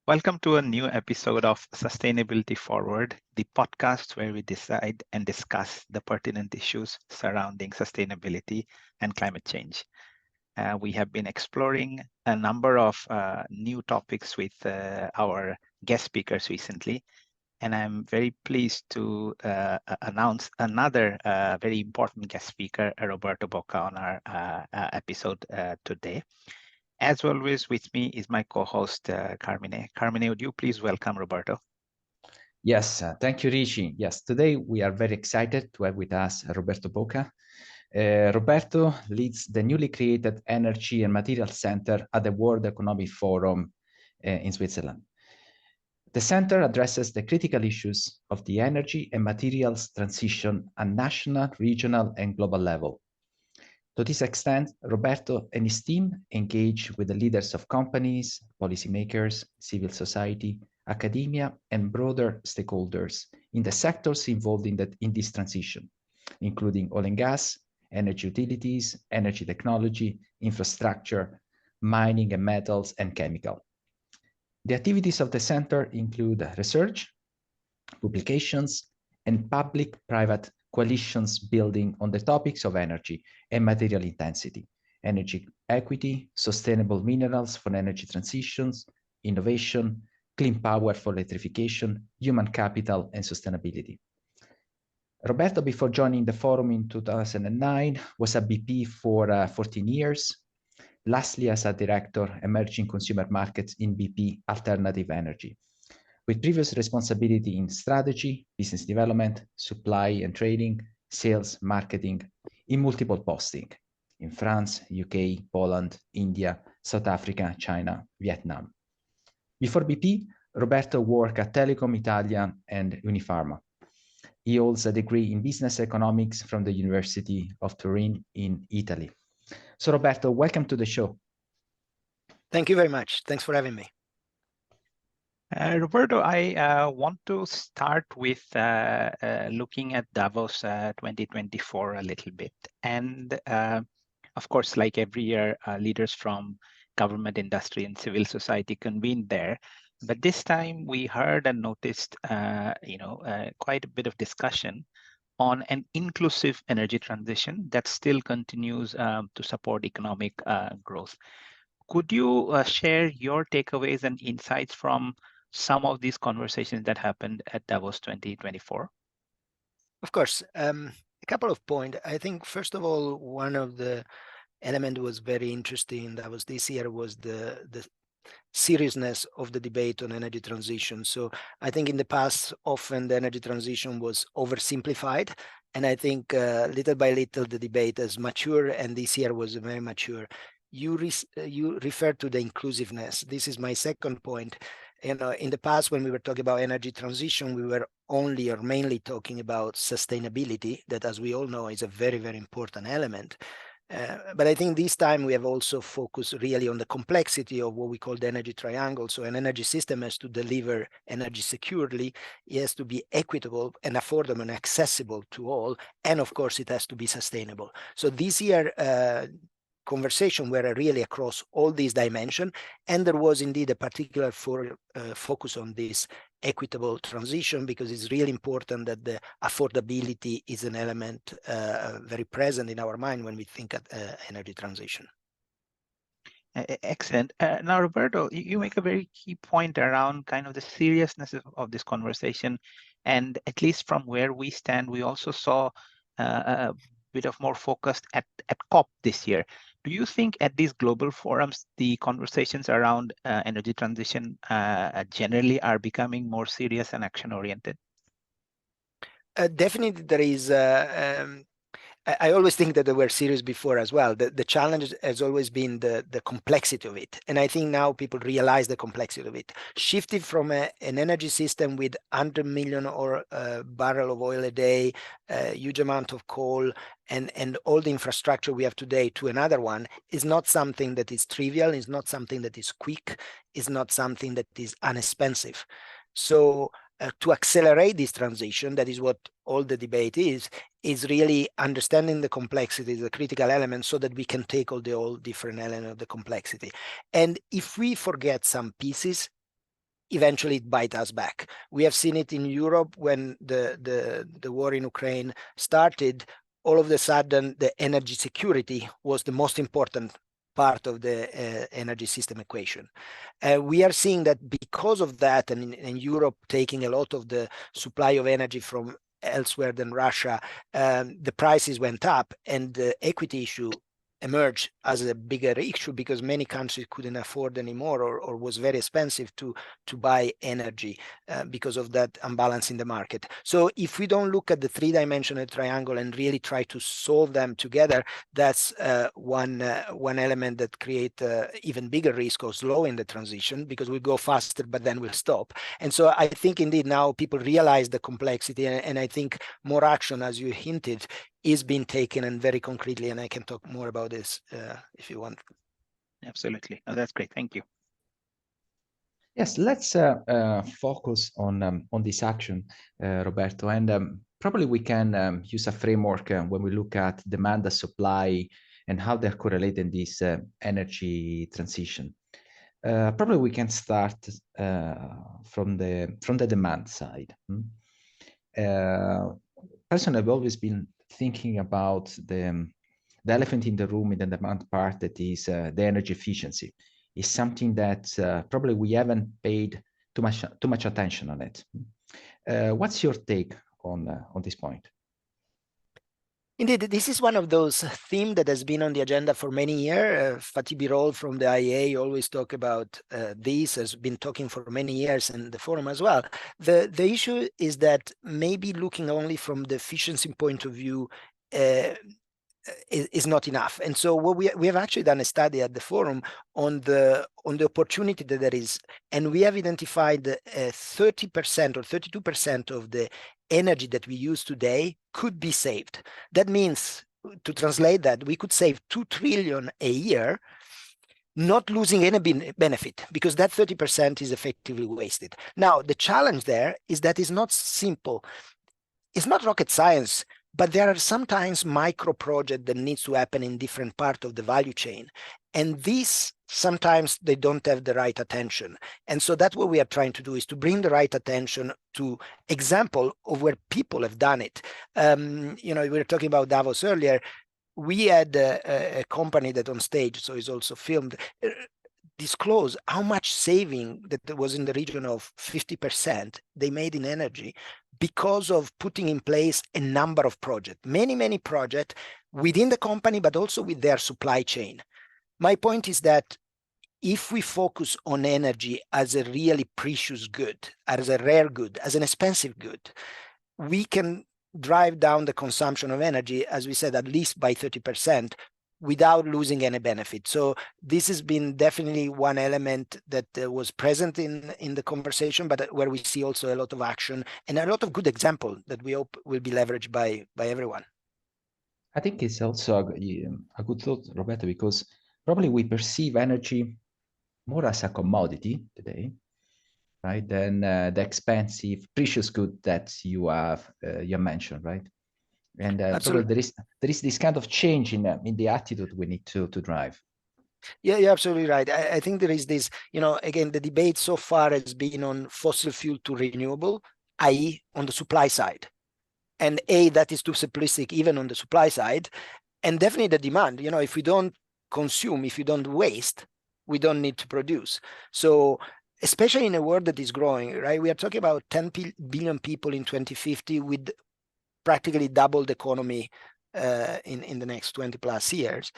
Welcome to a new episode of Sustainability Forward, the podcast where we decide and discuss the pertinent issues surrounding sustainability and climate change. We have been exploring a number of new topics with our guest speakers recently, and I'm very pleased to announce another very important guest speaker, Roberto Bocca, on our episode today. As always, with me is my co-host, Carmine. Carmine, would you please welcome Roberto? Yes, thank you, Richie. Yes, today we are very excited to have with us Roberto Bocca. Roberto leads the newly created Energy and Materials Center at the World Economic Forum in Switzerland. The center addresses the critical issues of the energy and materials transition at national, regional, and global level. To this extent, Roberto and his team engage with the leaders of companies, policymakers, civil society, academia, and broader stakeholders in the sectors involved in this transition, including oil and gas, energy utilities, energy technology, infrastructure, mining and metals, and chemical. The activities of the center include research, publications, and public-private coalitions building on the topics of energy and material intensity, energy equity, sustainable minerals for energy transitions, innovation, clean power for electrification, human capital, and sustainability. Roberto, before joining the forum in 2009, was a BP for 14 years, lastly as a director, emerging consumer markets in BP Alternative Energy, with previous responsibility in strategy, business development, supply and trading, sales, marketing, in multiple postings in France, UK, Poland, India, South Africa, China, Vietnam. Before BP, Roberto worked at Telecom Italia and Unifarma. He holds a degree in business economics from the University of Turin in Italy. So Roberto, welcome to the show. Thank you very much. Thanks for having me. Roberto, I want to start with looking at Davos 2024 a little bit. And of course, like every year, leaders from government, industry, and civil society convened there. But this time we heard and noticed, quite a bit of discussion on an inclusive energy transition that still continues to support economic growth. Could you share your takeaways and insights from some of these conversations that happened at Davos 2024? Of course. A couple of points. I think, first of all, one of the elements was very interesting that was this year was the seriousness of the debate on energy transition. So I think in the past, often the energy transition was oversimplified. And I think little by little, the debate has matured, and this year was very mature. You referred to the inclusiveness. This is my second point. In the past, when we were talking about energy transition, we were only or mainly talking about sustainability, that, as we all know, is a very, very important element. But I think this time we have also focused really on the complexity of what we call the energy triangle. So an energy system has to deliver energy securely, it has to be equitable and affordable and accessible to all, and of course it has to be sustainable. So this year, conversation were really across all these dimensions, and there was indeed a particular focus on this equitable transition, because it's really important that the affordability is an element very present in our mind when we think of energy transition. Excellent. Now, Roberto, you make a very key point around kind of the seriousness of this conversation. And at least from where we stand, we also saw a bit of more focused at COP this year. Do you think at these global forums, the conversations around energy transition generally are becoming more serious and action-oriented? Definitely there is. I always think that they were serious before as well. The challenge has always been the complexity of it. And I think now people realize the complexity of it. Shifting from an energy system with 100 million or barrel of oil a day, a huge amount of coal, and all the infrastructure we have today to another one is not something that is trivial, is not something that is quick, is not something that is inexpensive. So to accelerate this transition, that is what all the debate is really understanding the complexity, the critical elements, so that we can tackle the all different elements of the complexity. And if we forget some pieces, eventually it bites us back. We have seen it in Europe when the war in Ukraine started. All of a sudden, the energy security was the most important part of the energy system equation. We are seeing that because of that, and in Europe taking a lot of the supply of energy from elsewhere than Russia, the prices went up, and the equity issue emerged as a bigger issue because many countries couldn't afford anymore, or was very expensive to buy energy because of that imbalance in the market. So if we don't look at the three-dimensional triangle and really try to solve them together, that's one element that create even bigger risk of slowing the transition, because we'll go faster but then we'll stop. And so I think indeed now people realize the complexity, and I think more action, as you hinted, is being taken, and very concretely, and I can talk more about this if you want. Absolutely. No, that's great. Thank you. Yes, let's focus on this action, Roberto, and probably we can use a framework when we look at demand and supply and how they're correlated in this energy transition. Probably we can start from the demand side. Personally, I've always been thinking about the elephant in the room in the demand part, that is the energy efficiency. Is something that probably we haven't paid too much attention on it. What's your take on this point? Indeed, this is one of those themes that has been on the agenda for many years. Fatih Birol from the IEA always talk about this, has been talking for many years in the forum as well. The issue is that maybe looking only from the efficiency point of view is not enough. And so what we have actually done a study at the forum on the opportunity that there is, and we have identified 30% or 32% of the energy that we use today could be saved. That means, to translate that, we could save 2 trillion a year, not losing any benefit, because that 30% is effectively wasted. Now, the challenge there is that it's not simple. It's not rocket science, but there are sometimes micro projects that needs to happen in different parts of the value chain. And these, sometimes they don't have the right attention. And so that's what we are trying to do, is to bring the right attention to example of where people have done it. We were talking about Davos earlier. We had a company that on stage, so is also filmed, disclose how much saving that was in the region of 50% they made in energy because of putting in place a number of projects, many projects within the company, but also with their supply chain. My point is that if we focus on energy as a really precious good, as a rare good, as an expensive good, we can drive down the consumption of energy, as we said, at least by 30%, without losing any benefit. So this has been definitely one element that was present in the conversation, but where we see also a lot of action and a lot of good example that we hope will be leveraged by everyone. I think it's also a good thought, Roberto, because probably we perceive energy more as a commodity today, right, than the expensive, precious good that you mentioned, right? And probably there is this kind of change in the attitude we need to drive. Yeah, you're absolutely right. I think there is this, again, the debate so far has been on fossil fuel to renewable, i.e. on the supply side. And that is too simplistic even on the supply side. And definitely the demand, if we don't consume, if we don't waste, we don't need to produce. So especially in a world that is growing, right? We are talking about 10 billion people in 2050 with practically double the economy in the next 20 plus years.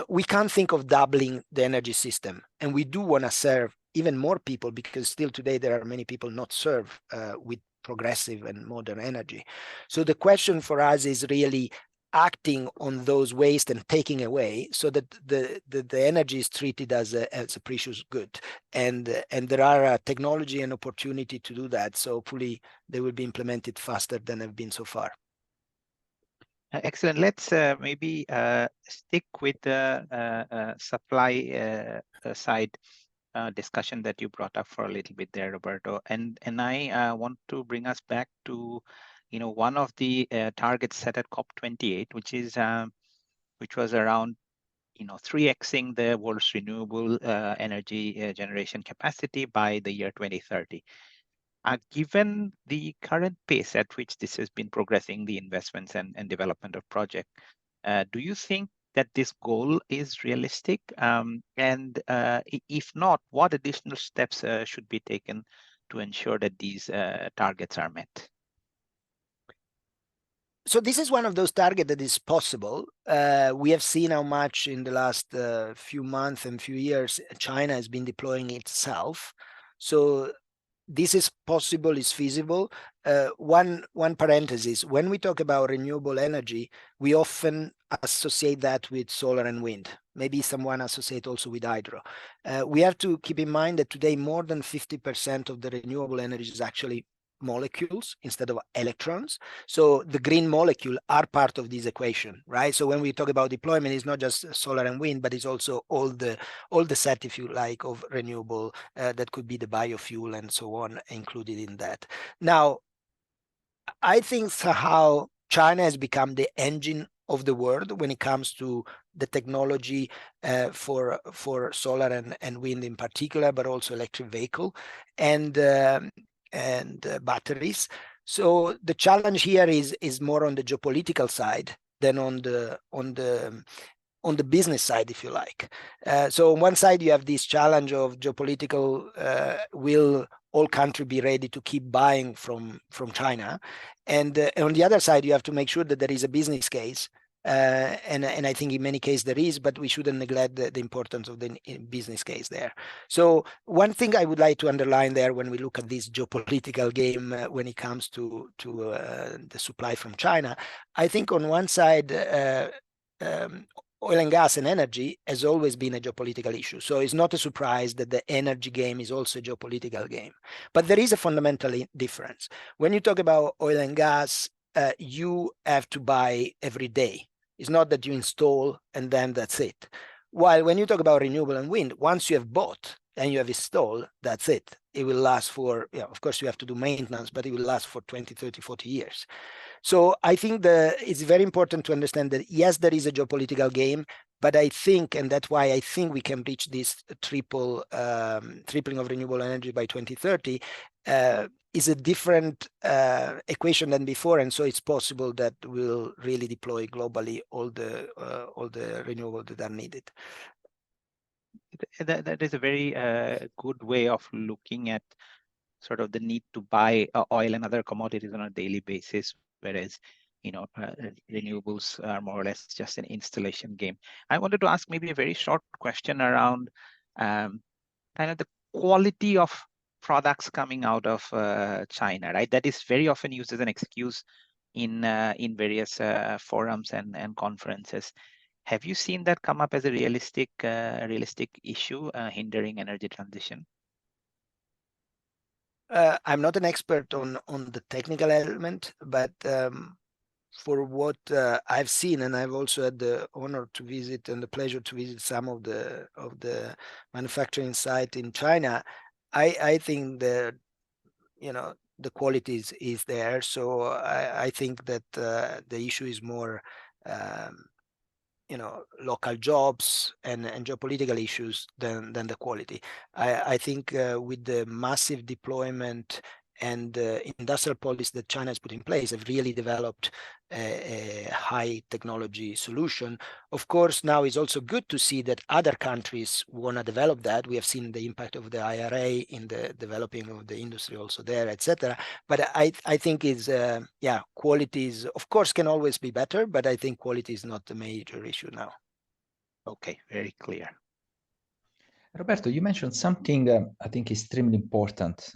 We can't think of doubling the energy system. And we do want to serve even more people, because still today there are many people not served with progressive and modern energy. So the question for us is really acting on those waste and taking away, so that the energy is treated as a precious good. And there are technology and opportunity to do that. So hopefully they will be implemented faster than have been so far. Excellent. Let's maybe stick with the supply side discussion that you brought up for a little bit there, Roberto. And I want to bring us back to, one of the targets set at COP28, which was around 3xing the world's renewable energy generation capacity by the year 2030. Given the current pace at which this has been progressing, the investments and development of project, do you think that this goal is realistic? And if not, what additional steps should be taken to ensure that these targets are met? So this is one of those targets that is possible. We have seen how much in the last few months and few years China has been deploying itself. So this is possible, is feasible. One parenthesis, when we talk about renewable energy, we often associate that with solar and wind. Maybe someone associate also with hydro. We have to keep in mind that today more than 50% of the renewable energy is actually molecules instead of electrons. So the green molecule are part of this equation, right? So when we talk about deployment, it's not just solar and wind, but it's also all the set, if you like, of renewable that could be the biofuel and so on included in that. Now, I think somehow China has become the engine of the world when it comes to the technology for solar and wind in particular, but also electric vehicle and batteries. So the challenge here is more on the geopolitical side than on the business side, if you like. So on one side, you have this challenge of geopolitical, will all countries be ready to keep buying from China? And on the other side, you have to make sure that there is a business case. And I think in many cases there is, but we shouldn't neglect the importance of the business case there. So one thing I would like to underline there when we look at this geopolitical game when it comes to the supply from China, I think on one side, oil and gas and energy has always been a geopolitical issue. So it's not a surprise that the energy game is also a geopolitical game. But there is a fundamental difference. When you talk about oil and gas, you have to buy every day. It's not that you install and then that's it. While when you talk about renewable and wind, once you have bought and you have installed, that's it. It will last for, of course you have to do maintenance, but it will last for 20, 30, 40 years. So I think it's very important to understand that, yes, there is a geopolitical game, but I think, and that's why I think we can reach this tripling of renewable energy by 2030, is a different equation than before. And so it's possible that we'll really deploy globally all the renewables that are needed. That is a very good way of looking at sort of the need to buy oil and other commodities on a daily basis, whereas renewables are more or less just an installation game. I wanted to ask maybe a very short question around kind of the quality of products coming out of China, right? That is very often used as an excuse in various forums and conferences. Have you seen that come up as a realistic issue hindering energy transition? I'm not an expert on the technical element, but for what I've seen, and I've also had the honor to visit and the pleasure to visit some of the manufacturing site in China, I think that the quality is there. So I think that the issue is more local jobs and geopolitical issues than the quality. I think with the massive deployment and industrial policy that China has put in place, have really developed a high technology solution. Of course, now it's also good to see that other countries want to develop that. We have seen the impact of the IRA in the developing of the industry also there, etc. But I think is quality is, of course, can always be better, but I think quality is not the major issue now. Okay, very clear. Roberto, you mentioned something I think extremely important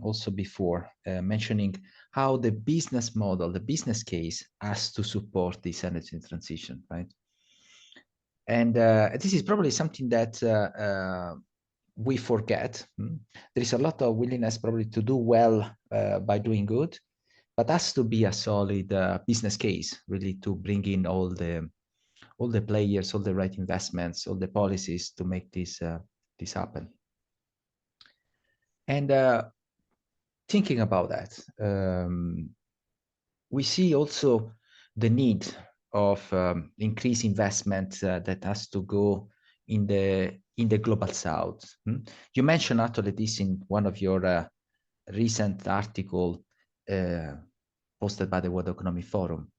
also before, mentioning how the business model, the business case has to support this energy transition, right? And this is probably something that we forget. There is a lot of willingness probably to do well by doing good, but has to be a solid business case really to bring in all the players, all the right investments, all the policies to make this happen. And thinking about that, we see also the need of increased investment that has to go in the global south. You mentioned actually this in one of your recent article posted by the World Economic Forum.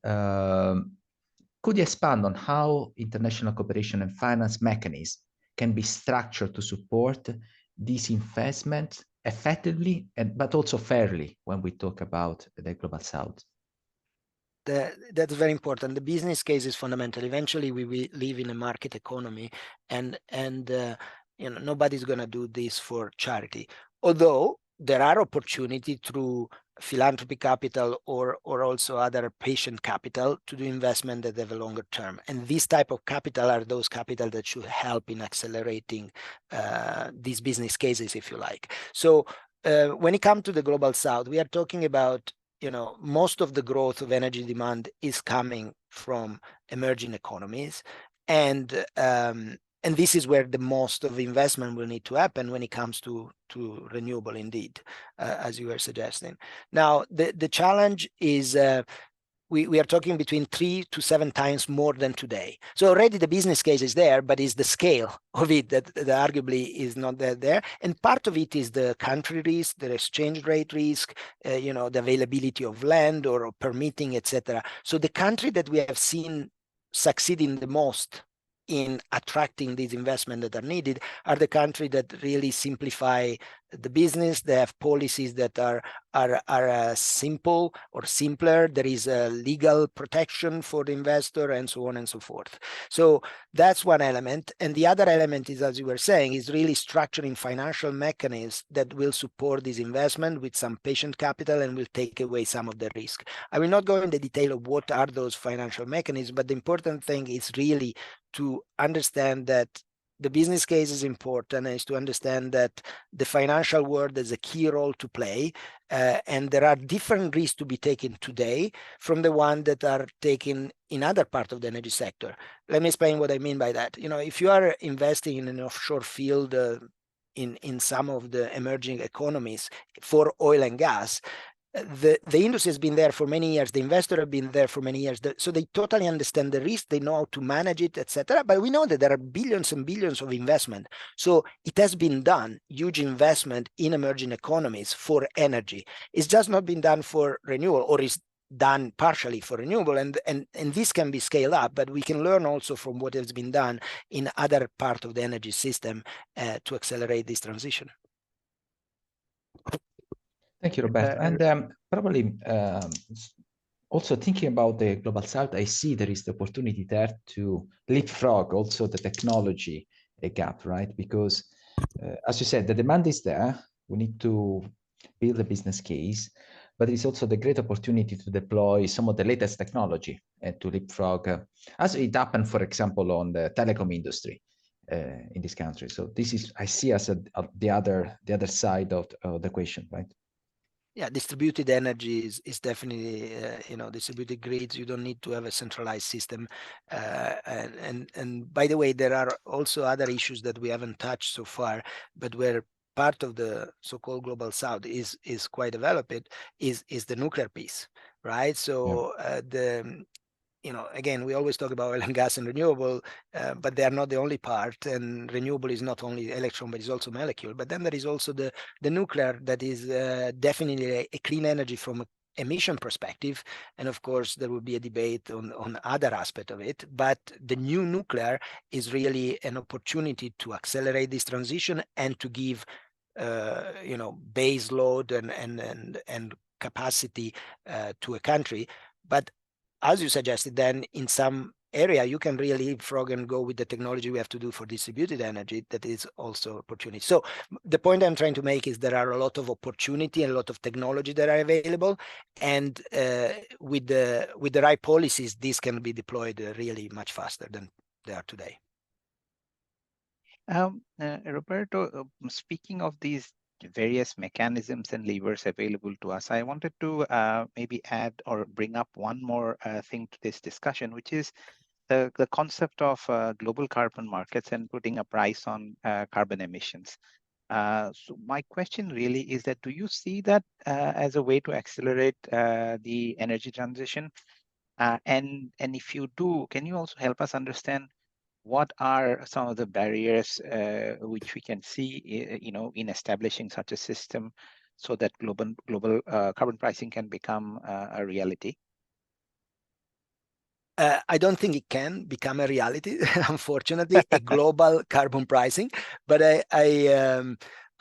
Could you expand on how international cooperation and finance mechanisms can be structured to support these investments effectively but also fairly when we talk about the global south? That's very important. The business case is fundamental. Eventually, we live in a market economy, and nobody's going to do this for charity. Although there are opportunities through philanthropy capital or also other patient capital to do investment that have a longer term. And this type of capital are those capital that should help in accelerating these business cases, if you like. So when it comes to the global south, we are talking about most of the growth of energy demand is coming from emerging economies, and this is where the most of investment will need to happen when it comes to renewable, indeed, as you were suggesting. Now, the challenge is we are talking between 3 to 7 times more than today. So already the business case is there, but it's the scale of it that arguably is not there. And part of it is the country risk, the exchange rate risk, the availability of land or permitting, etc. So the country that we have seen succeeding the most in attracting these investments that are needed are the countries that really simplify the business. They have policies that are simple or simpler. There is a legal protection for the investor and so on and so forth. So that's one element. And the other element is, as you were saying, is really structuring financial mechanisms that will support this investment with some patient capital and will take away some of the risk. I will not go into detail of what are those financial mechanisms, but the important thing is really to understand that the business case is important, and is to understand that the financial world has a key role to play, and there are different risks to be taken today from the one that are taken in other parts of the energy sector. Let me explain what I mean by that. If you are investing in an offshore field in some of the emerging economies for oil and gas, the industry has been there for many years, the investor have been there for many years, so they totally understand the risk, they know how to manage it, etc. But we know that there are billions and billions of investment. So it has been done, huge investment in emerging economies for energy. It's just not been done for renewable, or is done partially for renewable, and this can be scaled up, but we can learn also from what has been done in other part of the energy system to accelerate this transition. Thank you, Roberto. And probably also thinking about the global south, I see there is the opportunity there to leapfrog also the technology gap, right? Because as you said, the demand is there. We need to build a business case, but it's also the great opportunity to deploy some of the latest technology and to leapfrog, as it happened, for example, on the telecom industry in this country. So this is, I see as the other side of the equation, right? Yeah, distributed energy is definitely, distributed grids. You don't need to have a centralized system. And by the way, there are also other issues that we haven't touched so far, but where part of the so-called global south is quite developed is the nuclear piece, right? So again, we always talk about oil and gas and renewable, but they are not the only part. And renewable is not only electron, but it's also molecule. But then there is also the nuclear that is definitely a clean energy from an emission perspective. And of course, there will be a debate on other aspect of it. But the new nuclear is really an opportunity to accelerate this transition and to give, base load and capacity to a country. But as you suggested, then in some area, you can really leapfrog and go with the technology we have to do for distributed energy. That is also opportunity. So the point I'm trying to make is there are a lot of opportunity and a lot of technology that are available. And with the right policies, this can be deployed really much faster than they are today. Roberto, speaking of these various mechanisms and levers available to us, I wanted to maybe add or bring up one more thing to this discussion, which is the concept of global carbon markets and putting a price on carbon emissions. So my question really is that, do you see that as a way to accelerate the energy transition? And if you do, can you also help us understand what are some of the barriers which we can see, in establishing such a system so that global carbon pricing can become a reality? I don't think it can become a reality, unfortunately, a global carbon pricing. But I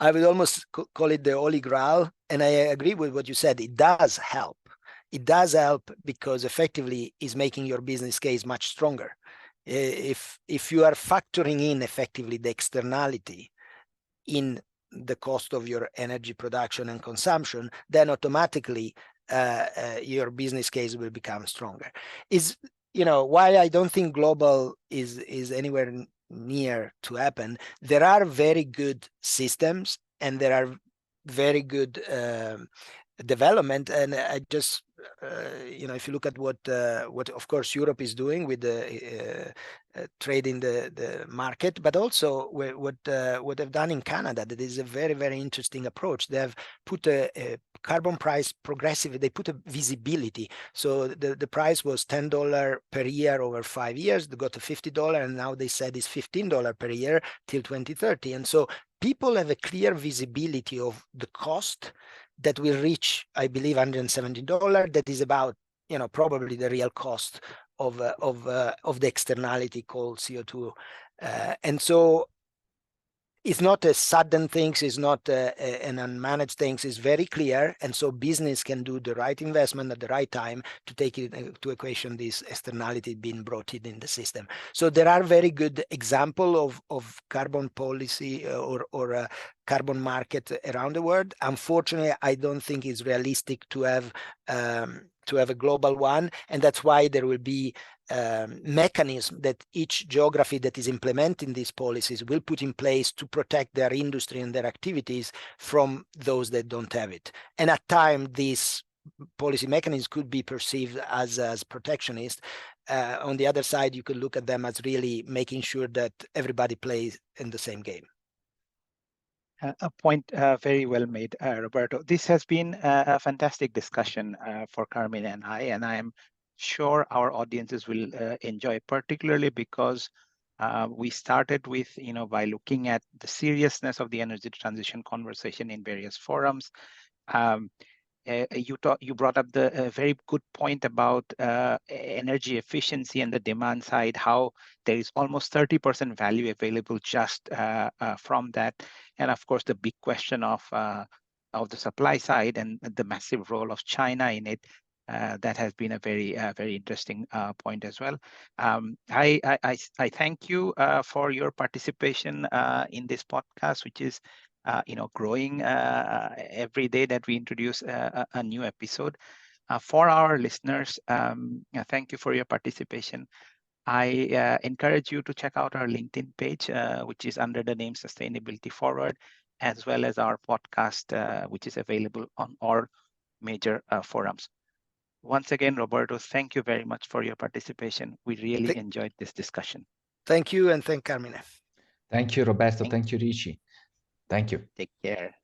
would almost call it the holy grail. And I agree with what you said. It does help. It does help because effectively is making your business case much stronger. If you are factoring in effectively the externality in the cost of your energy production and consumption, then automatically your business case will become stronger. Is why I don't think global is anywhere near to happen. There are very good systems and there are very good development, and I just if you look at what of course Europe is doing with the trading the market, but also what they've done in Canada, that is a very, very interesting approach. They have put a carbon price progressive, they put a visibility. So the price was $10 per year over 5 years, they got to $50, and now they said it's $15 per year till 2030. And so people have a clear visibility of the cost that will reach, I believe, $170. That is about, probably the real cost of the externality called CO2. And so it's not a sudden thing, it's not an unmanaged thing, it's very clear. And so business can do the right investment at the right time to take it into equation this externality being brought in the system. So there are very good example of carbon policy or carbon market around the world. Unfortunately, I don't think it's realistic to have a global one, and that's why there will be mechanism that each geography that is implementing these policies will put in place to protect their industry and their activities from those that don't have it. And at times, these policy mechanisms could be perceived as protectionist. On the other side, you could look at them as really making sure that everybody plays in the same game. A point very well made, Roberto. This has been a fantastic discussion for Carmine and I am sure our audiences will enjoy, particularly because we started with, by looking at the seriousness of the energy transition conversation in various forums. You brought up the very good point about energy efficiency and the demand side, how there is almost 30% value available just from that. And of course, the big question of the supply side and the massive role of China in it. That has been a very, very interesting point as well. I thank you for your participation in this podcast, which is growing every day that we introduce a new episode. For our listeners, thank you for your participation. I encourage you to check out our LinkedIn page, which is under the name Sustainability Forward, as well as our podcast, which is available on all major forums. Once again, Roberto, thank you very much for your participation. We really enjoyed this discussion. Thank you, and thank Carmine. Thank you, Roberto. Thank you, Richie. Thank you. Take care.